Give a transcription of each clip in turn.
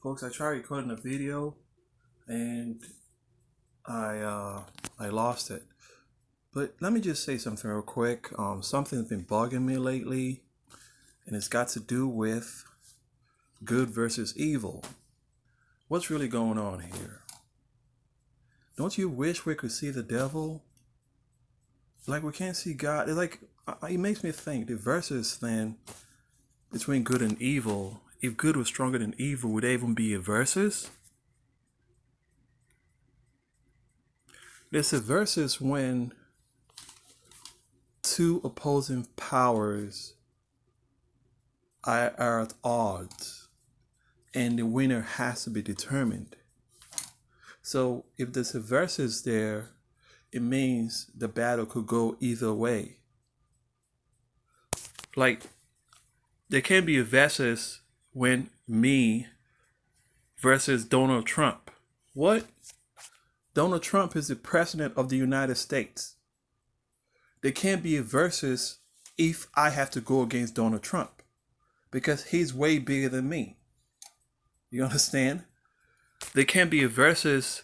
Folks, I tried recording a video and I lost it. But let me just say something real quick. Something's been bugging me lately, and it's got to do with good versus evil. What's really going on here? Don't you wish we could see the devil? Like we can't see God. It's like it makes me think the versus then between good and evil. If good was stronger than evil, would there even be a versus? There's a versus when two opposing powers are at odds and the winner has to be determined. So if there's a versus there, it means the battle could go either way. Like there can be a versus when me versus Donald Trump. What? Donald Trump is the president of the United States. There can't be a versus if I have to go against Donald Trump because he's way bigger than me. You understand? There can't be a versus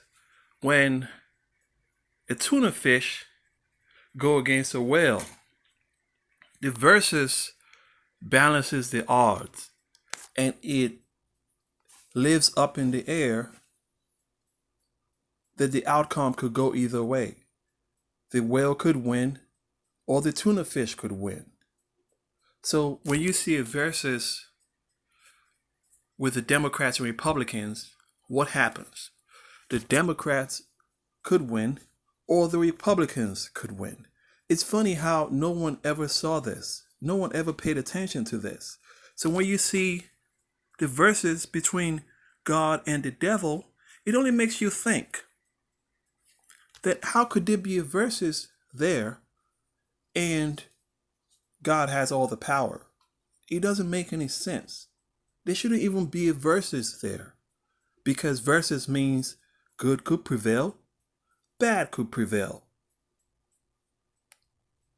when a tuna fish go against a whale. The versus balances the odds and it lives up in the air that the outcome could go either way. The whale could win or the tuna fish could win. So when you see a versus with the Democrats and Republicans, what happens? The Democrats could win or the Republicans could win. It's funny how no one ever saw this. No one ever paid attention to this. So when you see the verses between God and the devil, it only makes you think that how could there be a versus there and God has all the power? It doesn't make any sense. There shouldn't even be a versus there because versus means good could prevail, bad could prevail.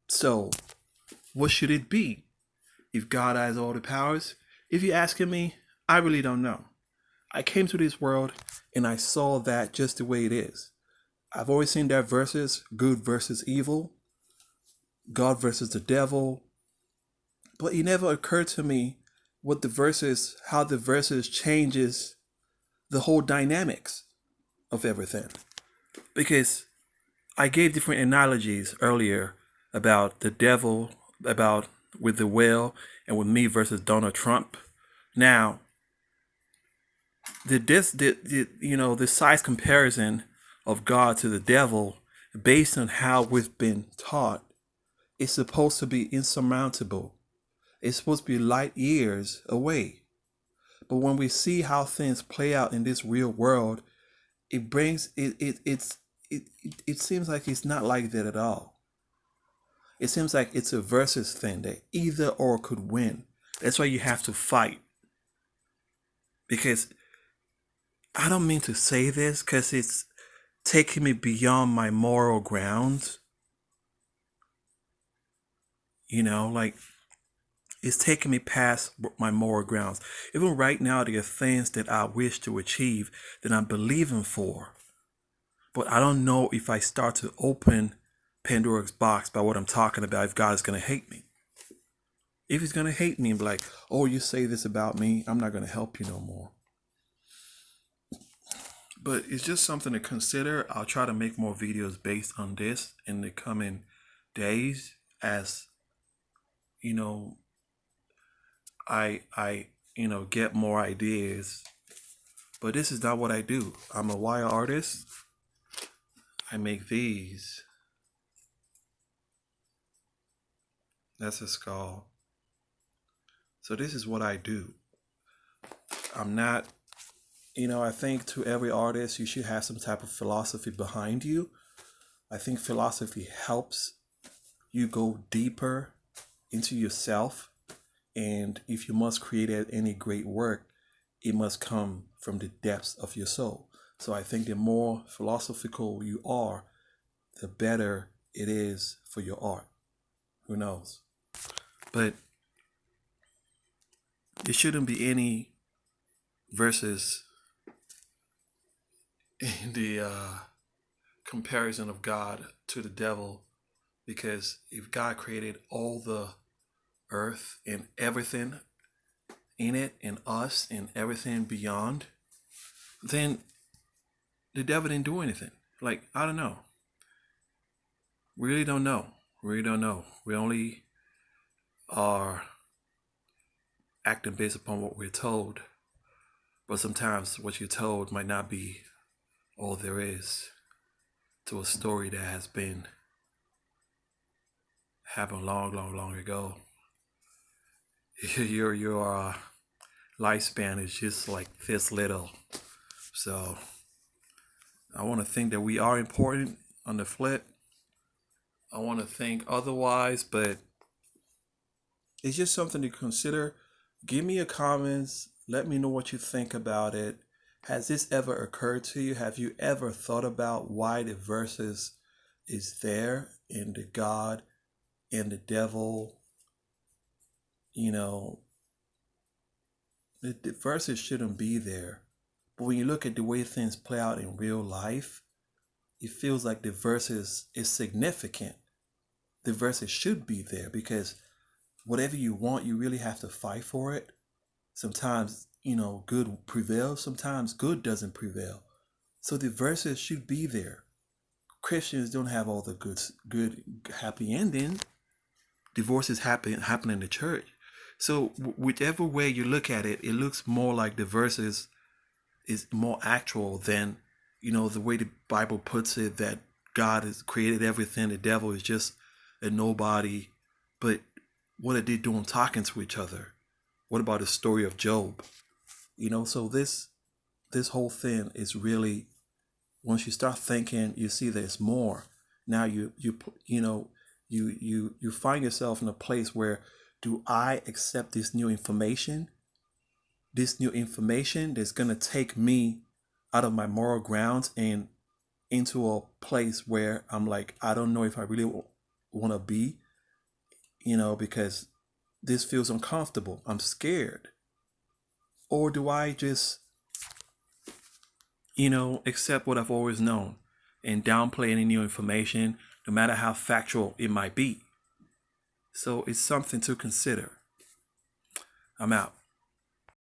So what should it be if God has all the powers? If you're asking me, I really don't know. I came to this world and I saw that just the way it is. I've always seen that versus good versus evil, God versus the devil. But it never occurred to me what the verses, how the verses changes the whole dynamics of everything. Because I gave different analogies earlier about the devil, about with the whale, and with me versus Donald Trump. Now, the size comparison of God to the devil, based on how we've been taught, is supposed to be insurmountable. It's supposed to be light years away. But when we see how things play out in this real world, it brings it seems like it's not like that at all. It seems like it's a versus thing that either or could win. That's why you have to fight. Because I don't mean to say this because it's taking me beyond my moral grounds. Like it's taking me past my moral grounds. Even right now, there are things that I wish to achieve that I'm believing for. But I don't know if I start to open Pandora's box by what I'm talking about, if God is going to hate me. If he's going to hate me and be like, oh, you say this about me, I'm not going to help you no more. But it's just something to consider. I'll try to make more videos based on this in the coming days as, I get more ideas. But this is not what I do. I'm a wire artist. I make these. That's a skull. So this is what I do. I'm not, I think to every artist, you should have some type of philosophy behind you. I think philosophy helps you go deeper into yourself. And if you must create any great work, it must come from the depths of your soul. So I think the more philosophical you are, the better it is for your art. Who knows? But there shouldn't be any versus in the comparison of God to the devil, because if God created all the earth and everything in it and us and everything beyond, then the devil didn't do anything. Like, I don't know. We really don't know. We really don't know. We only are acting based upon what we're told. But sometimes what you're told might not be all there is to a story that has been happened long ago. Your lifespan is just like this little. So I want to think that we are important on the flip. I want to think otherwise, but it's just something to consider. Give me your comments. Let me know what you think about it. Has this ever occurred to you? Have you ever thought about why the verses is there in the God and the devil? You know, the verses shouldn't be there. But when you look at the way things play out in real life, it feels like the verses is significant. The verses should be there because whatever you want, you really have to fight for it. Sometimes, good prevails. Sometimes good doesn't prevail. So the verses should be there. Christians don't have all the good, happy ending. Divorces happen in the church. So whichever way you look at it, it looks more like the verses is more actual than, the way the Bible puts it, that God has created everything. The devil is just a nobody. But what are they doing talking to each other? What about the story of Job? So this whole thing is really, once you start thinking, you see there's more. Now you find yourself in a place where, do I accept this new information? This new information that's gonna take me out of my moral grounds and into a place where I'm like, I don't know if I really want to be, because this feels uncomfortable. I'm scared. Or do I just, accept what I've always known and downplay any new information, no matter how factual it might be? So it's something to consider. I'm out.